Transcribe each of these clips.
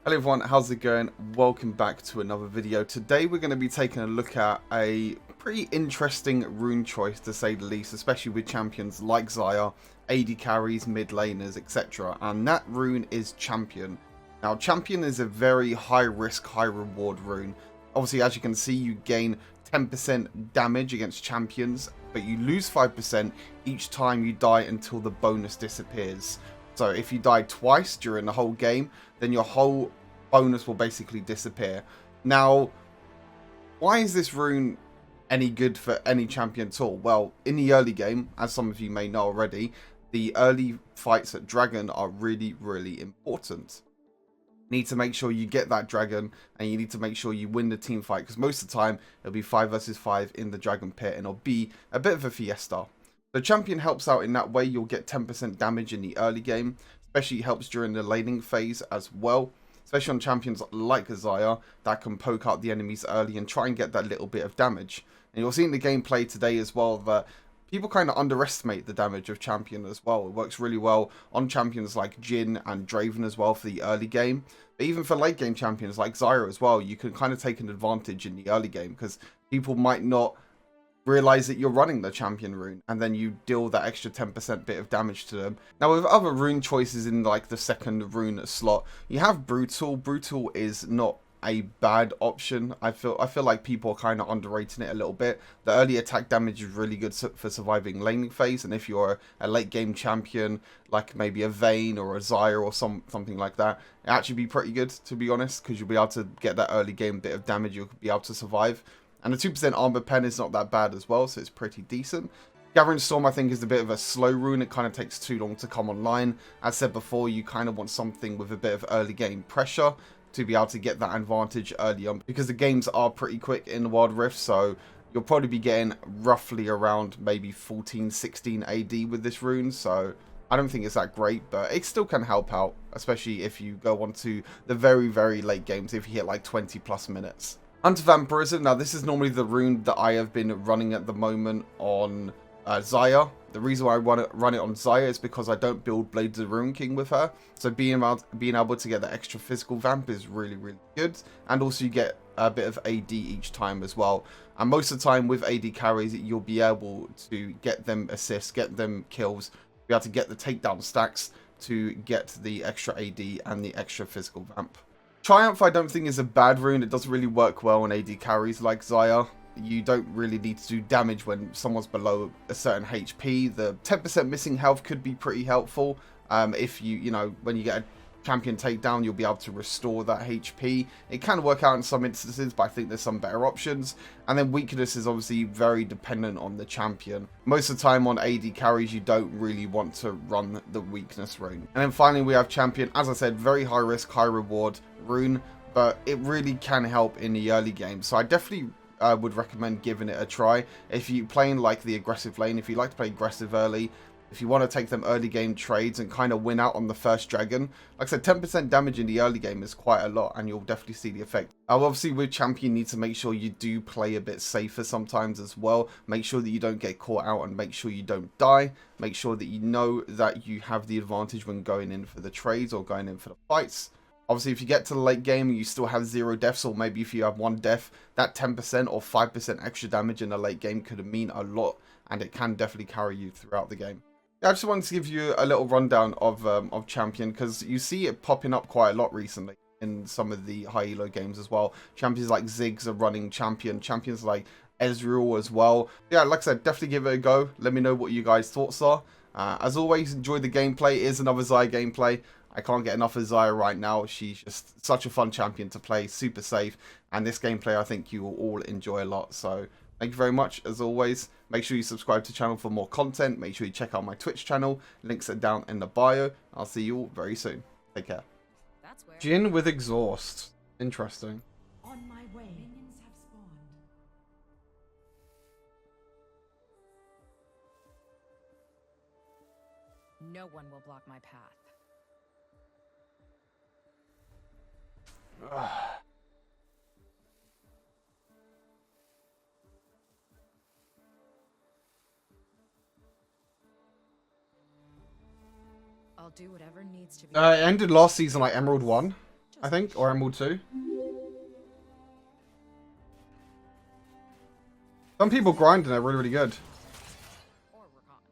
Hello everyone, how's it going? Welcome back to another video. Today we're going to be taking a look at a pretty interesting rune choice to say the least, especially with champions like Xayah, AD carries, mid laners, etc. And that rune is Champion. Now Champion is a very high risk, high reward rune. Obviously, as you can see, you gain 10% damage against champions, but you lose 5% each time you die until the bonus disappears. So if you die twice during the whole game, then your whole bonus will basically disappear. Now, why is this rune any good for any champion at all? Well, in the early game, as some of you may know already, the early fights at Dragon are really, really important. You need to make sure you get that Dragon, and you need to make sure you win the team fight, because most of the time, it'll be 5 versus 5 in the Dragon Pit, and it'll be a bit of a fiesta. The Champion helps out in that way. You'll get 10% damage in the early game, especially helps during the laning phase as well. Especially on champions like Xayah that can poke out the enemies early and try and get that little bit of damage. And you'll see in the gameplay today as well that people kind of underestimate the damage of Champion as well. It works really well on champions like Jhin and Draven as well for the early game. But even for late game champions like Xayah as well, you can kind of take an advantage in the early game because people might not realize that you're running the Champion rune, and then you deal that extra 10% bit of damage to them. Now with other rune choices in like the second rune slot, you have Brutal. Brutal is not a bad option. I feel like people are kind of underrating it a little bit. The early attack damage is really good for surviving laning phase, and if you're a late game champion like maybe a Vayne or a Xayah or something like that, it actually be pretty good, to be honest, because you'll be able to get that early game bit of damage. You'll be able to survive. And the 2% armor pen is not that bad as well, so it's pretty decent. Gathering Storm, I think, is a bit of a slow rune. It kind of takes too long to come online. As said before, you kind of want something with a bit of early game pressure to be able to get that advantage early on, because the games are pretty quick in the Wild Rift, so you'll probably be getting roughly around maybe 14, 16 AD with this rune, so I don't think it's that great, but it still can help out, especially if you go on to the very, very late games, if you hit like 20 plus minutes. Hunter Vampirism, now this is normally the rune that I have been running at the moment on Xayah. The reason why I run it on Xayah is because I don't build Blades of the Rune King with her. So being able to get that extra physical vamp is really, really good. And also you get a bit of AD each time as well. And most of the time with AD carries, you'll be able to get them assists, get them kills, be able to get the takedown stacks to get the extra AD and the extra physical vamp. Triumph I don't think is a bad rune. It doesn't really work well on AD carries like Xayah. You don't really need to do damage when someone's below a certain HP. The 10% missing health could be pretty helpful. If you know, when you get a champion takedown, you'll be able to restore that HP. It can work out in some instances, but I think there's some better options. And then weakness is obviously very dependent on the champion. Most of the time on AD carries, you don't really want to run the weakness rune. And then finally we have Champion. As I said, very high risk, high reward rune, but it really can help in the early game. So I definitely would recommend giving it a try. If you're playing like the aggressive lane, if you like to play aggressive early, if you want to take them early game trades and kind of win out on the first dragon, like I said, 10% damage in the early game is quite a lot, and you'll definitely see the effect. Obviously with Champion, you need to make sure you do play a bit safer sometimes as well. Make sure that you don't get caught out, and make sure you don't die. Make sure that you know that you have the advantage when going in for the trades or going in for the fights. Obviously, if you get to the late game and you still have 0 deaths, or maybe if you have 1 death, that 10% or 5% extra damage in the late game could mean a lot, and it can definitely carry you throughout the game. Yeah, I just wanted to give you a little rundown of Champion, because you see it popping up quite a lot recently in some of the high elo games as well. Champions like Ziggs are running Champion, champions like Ezreal as well. Yeah, like I said, definitely give it a go. Let me know what you guys' thoughts are. As always, enjoy the gameplay. It is another Xayah gameplay. I can't get enough of Xayah right now. She's just such a fun champion to play, super safe. And this gameplay, I think you will all enjoy a lot. So thank you very much, as always. Make sure you subscribe to the channel for more content. Make sure you check out my Twitch channel. Links are down in the bio. I'll see you all very soon. Take care. Jhin with exhaust. Interesting. On my way. Minions have spawned. No one will block my path. I'll do whatever needs to be. It ended last season like Emerald 1. I think, or Emerald 2. Some people grind and they're really, really good. Or we're gone.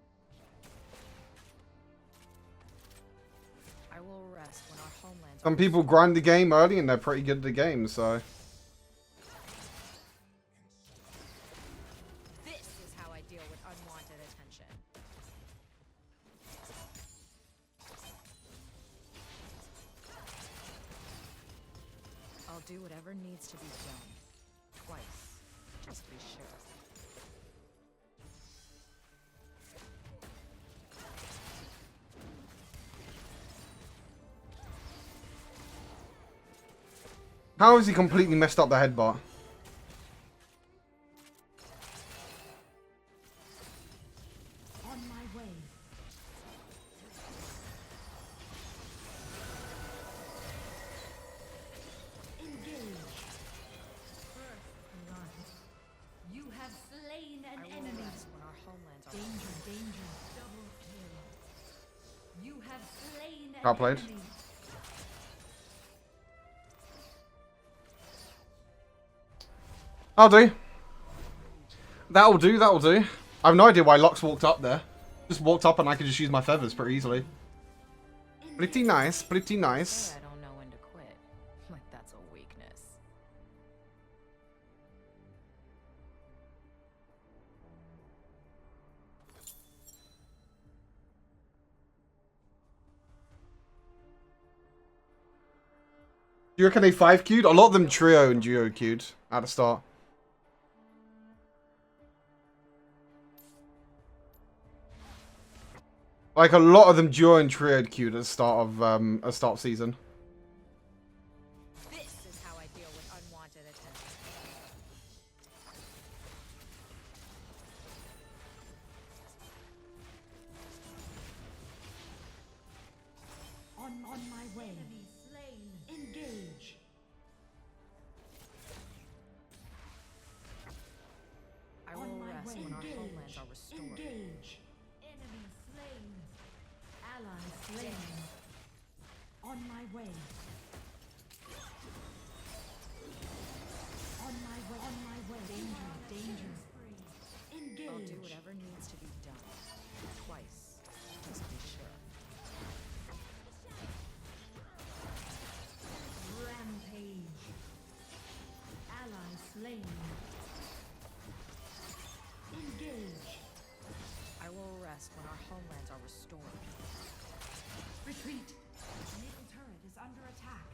I will rest when our homelands Some are people grind the game early and they're pretty good at the game, so. This is how I deal with unwanted attention. I'll do whatever needs to be done. Twice. Just to be sure. How has he completely messed up the headbutt? On my way. Engage. First blood. You have slain an I will enemy. rest when our homelands are Danger, danger. Double kill. You have slain an Well played. enemy. That'll do. That'll do, that'll do. I have no idea why Lux walked up there. Just walked up and I could just use my feathers pretty easily. Pretty nice, pretty nice. Say I don't know when to quit. Like that's a weakness. Do you reckon they 5 queued? A lot of them trio and duo queued at the start. Like a lot of them duo and trio queued at the start of season. This is how I deal with unwanted attention. On my way. Enemy slain. Engage. I On will my rest way. when our Engage. homelands are restored. Engage. Enemy slain. Ally slain. On my way. On my way. On my way. Danger, danger. Engage. I'll do whatever needs to be done. Twice. Just to be sure. Rampage. Ally slain. Engage. I will rest when our homelands are restored. Retreat. Middle turret is under attack.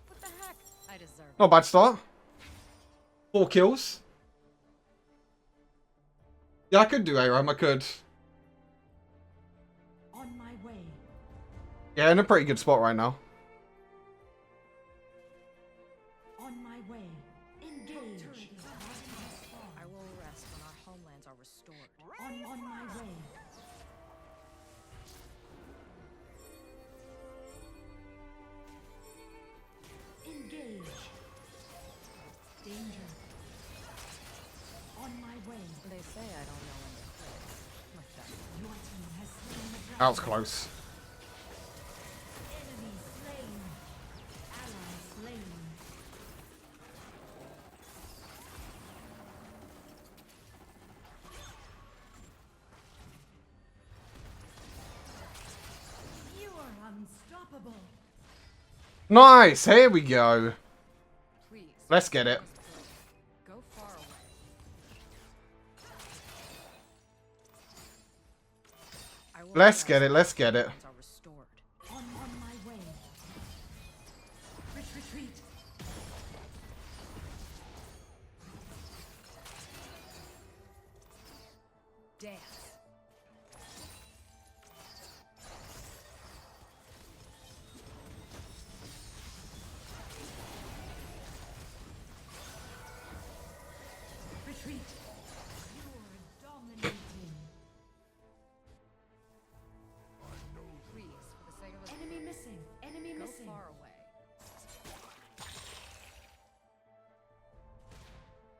What the heck? I deserve it. Not a bad start. 4 kills. Yeah, I could do ARAM, I could. On my way. Yeah, in a pretty good spot right now. On my way. Engage. I will rest when our homelands are restored. On my way. Engage. Danger. On my way. They say I don't know when to quit. Like that. Your team has slain the That was dragon. close. Enemy slain. Ally slain. You are unstoppable. Nice, here we go. Please. Let's get it. Go far away. I will Let's rest get it, when let's our get it. homelands are restored. On my way. Retreat. Dance. Retreat. You're dominating. Please, for the sake of us, Enemy missing. Enemy go missing. far away.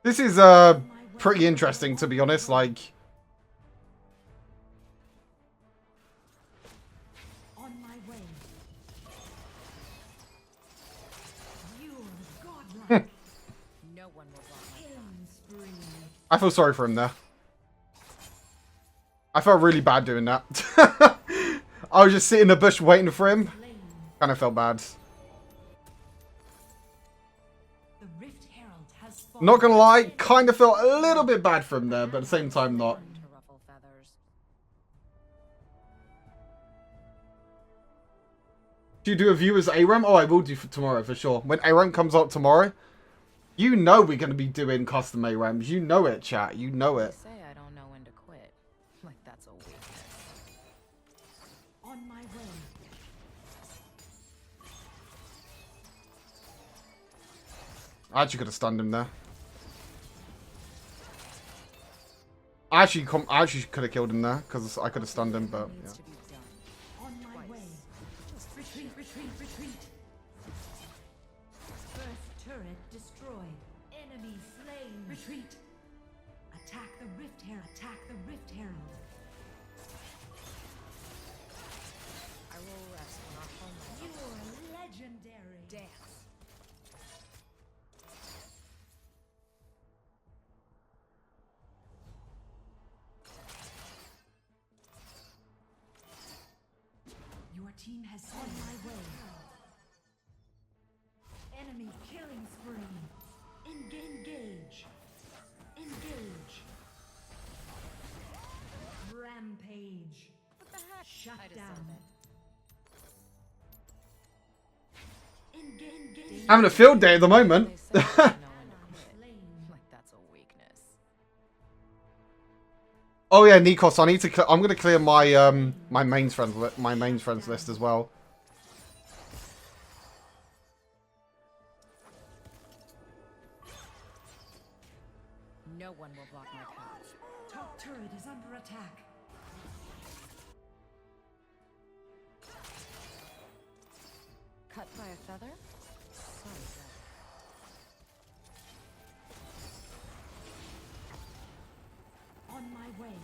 This is pretty interesting, to be honest. Like, On my way. You are godlike. No one will block my Killing spree. I feel sorry for him there. I felt really bad doing that. I was just sitting in the bush waiting for him. Kind of felt bad. The Rift Herald has spawned. Not gonna lie, kind of felt a little bit bad for him there, but at the same time not. to ruffle feathers. Do you do a view as ARAM? Oh, I will do for tomorrow for sure. When ARAM comes out tomorrow, you know we're going to be doing custom ARAMs. You know it, chat. You know They it. say I don't know when to quit. Like that's a weakness. On my way. I actually could have stunned him there. I actually could have killed him there because I could have stunned him, but yeah. Needs to be done. On my way. Retreat, retreat, retreat. First turret destroyed. Enemy slain. Retreat. Attack the Rift Herald. Attack the Rift Herald. I will rest when our homeland. You are legendary. Dance. Your team has on my way. Enemy killing spree. Engage. Engage. Rampage. What the heck? Shut I down. deserve it. Engage. Having a field day at the moment. They say I don't know when to quit. Slain. Like that's a weakness. Oh yeah, Nikos, I need to. I'm gonna clear my my mains friends list as well. No one will block my path. Top turret is under attack. Cut by a feather? Sorry, sir. On my way.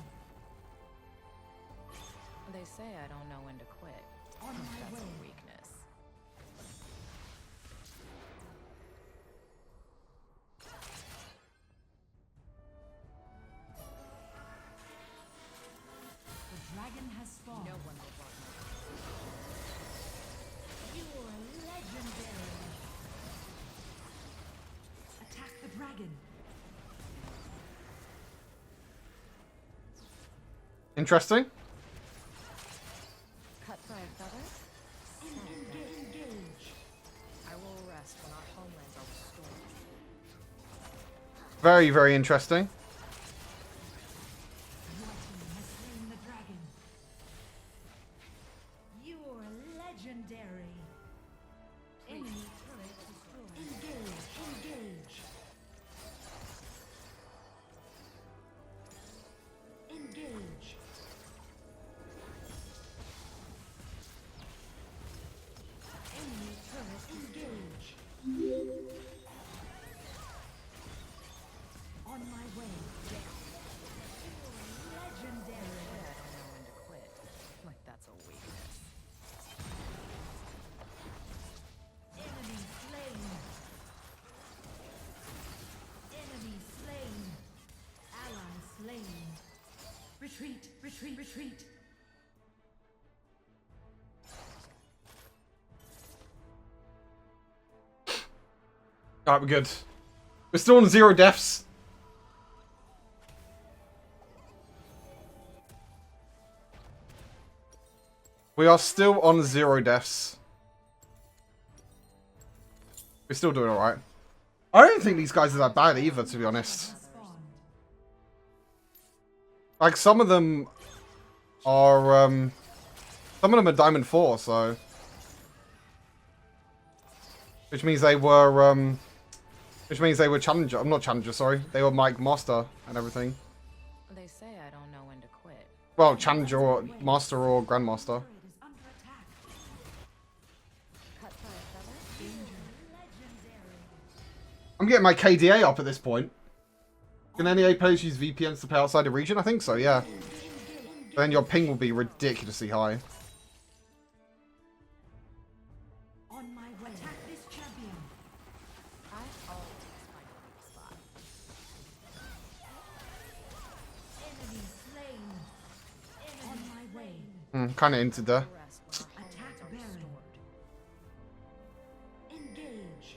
They say I don't know when to quit. On my That's way. a weakness. The dragon has spawned. No one will block my path. You are legendary. Attack the dragon. Interesting. Cut by a feather? Engage. I will rest when our homelands are restored. Very, very interesting. Your team has slain the dragon. You are legendary. Enemy turret destroyed. Engage. Engage. Enemy turret engage. On my way. Legendary. I don't know when to quit. Like that's a weakness. Enemy slain. Enemy slain. Ally slain. Retreat, retreat, retreat. Alright, we're good. We're still on 0 deaths. We are still on 0 deaths. We're still doing alright. I don't think these guys are that bad either, to be honest. Spawned. Like, some of them are, some of them are Diamond 4, so... Which means they were, Challenger. I'm not Challenger, sorry. They were Mike Master and everything. They say I don't know when to quit. Well, Challenger or Master or Grandmaster. Turret is under attack. Cut by a feather? Legendary. I'm getting my KDA up at this point. Can any players use VPNs to play outside the region? I think so, yeah. Then your ping will be ridiculously high. On my way. Attack this champion. I always find a weak spot. Enemy slain. Enemy on my way. Kind of entered there. Rest when our Attack homelands are Baron. restored. Engage.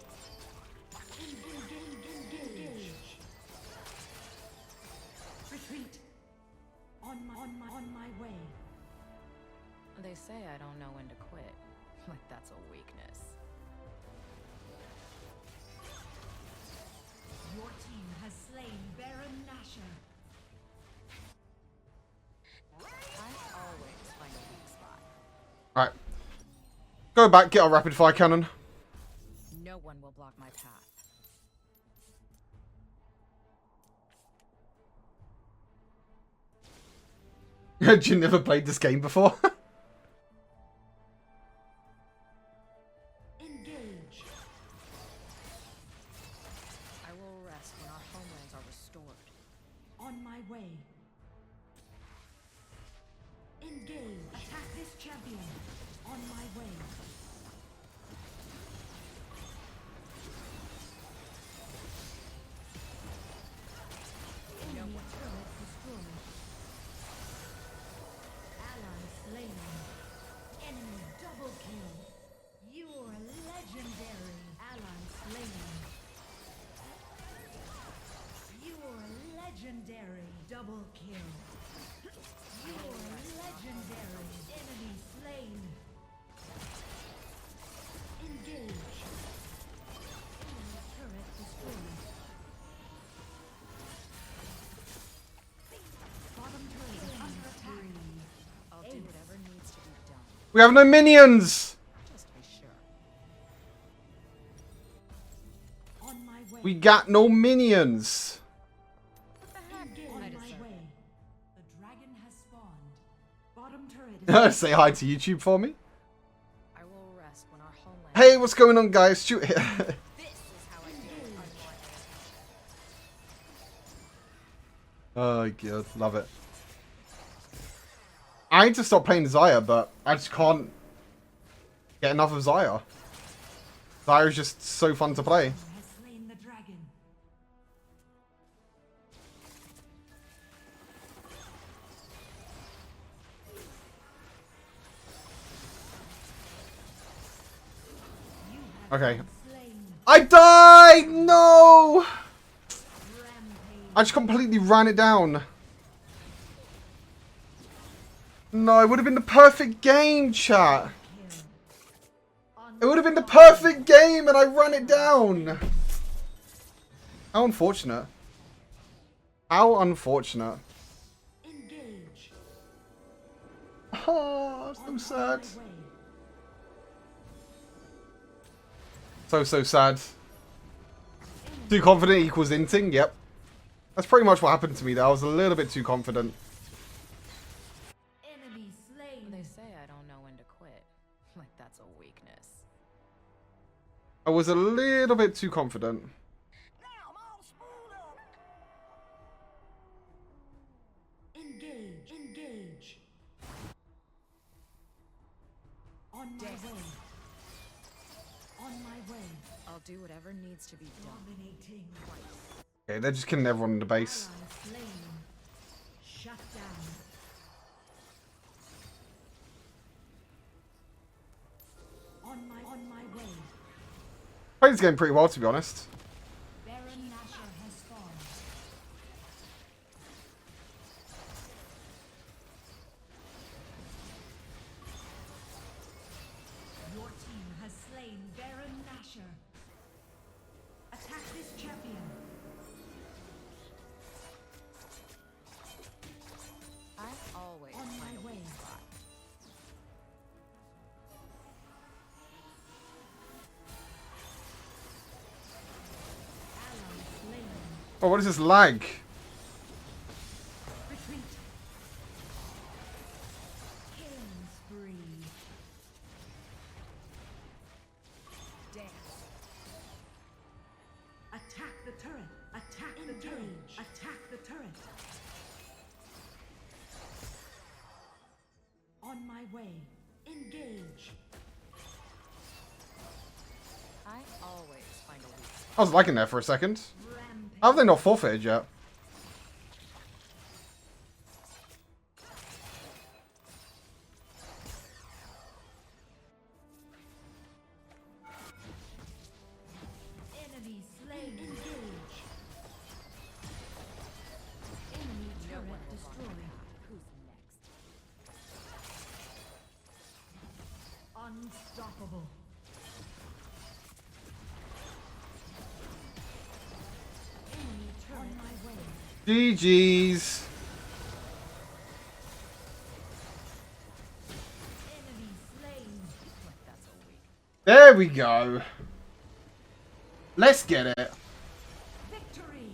Engage. Retreat. On my way. They say I don't know when to quit. Like that's a weakness. Your team has slain Baron Nashor. I always find a weak spot. Alright. Go back, get our rapid fire cannon. No one will block my path. Had you never played this game before? Engage. I will rest when our homelands are restored. On my way. Engage. Attack this champion. On my way. Enemy turret destroyed. Ally slain. Enemy double kill. You're legendary. Ally slain. You're legendary. Double kill. You're legendary. Enemy slain. Engage. Enemy turret destroyed. Bottom turret is under attack. I'll do whatever needs to be done. We have no minions! Just to be sure. On my way. We got no minions! Engage. On my deserve way. The dragon has spawned. Bottom turret is Say hi to YouTube for me. I will rest when our homeland. Hey, what's going on, guys? Shoot. This is how I do it. Oh, god. Love it. I need to stop playing Xayah, but I just can't get enough of Xayah. Xayah is just so fun to play. has slain the dragon. You have Okay. been slain. I died! No! Rampage. I just completely ran it down. No, it would have been the perfect game, chat. It would have been the perfect game and I ran it down. How unfortunate. How unfortunate. Engage. Oh, so On sad. my way. So sad. Too confident equals inting, yep. That's pretty much what happened to me there. I was a little bit too confident. Enemy slain. They say I don't know when to quit. Like that's a weakness. I was a little bit too confident. Engage. Engage. On my way. On my way. I'll do whatever needs to be done. Dominating. Okay, they're just killing everyone in the base. Ally slain. Shut down. On my way. Played this game pretty well, to be honest. Baron Nashor has spawned. Your team has slain Baron Nashor. Attack this champion. I always On find my a way. weak spot. Ally slain. Oh, what is this lag? Retreat. Killing spree. Dance. Attack the turret. Attack the turret. Attack the turret. On my way. Engage. I always find a weak spot. I was liking that for a second. Rampage. How have they not forfeited yet? Enemy slain. Engage. Enemy No turret one will destroyed. Who's next? Unstoppable. Enemy turret on my way. GG's. Enemy slain. That's a weak. There we go. Let's get it. Victory.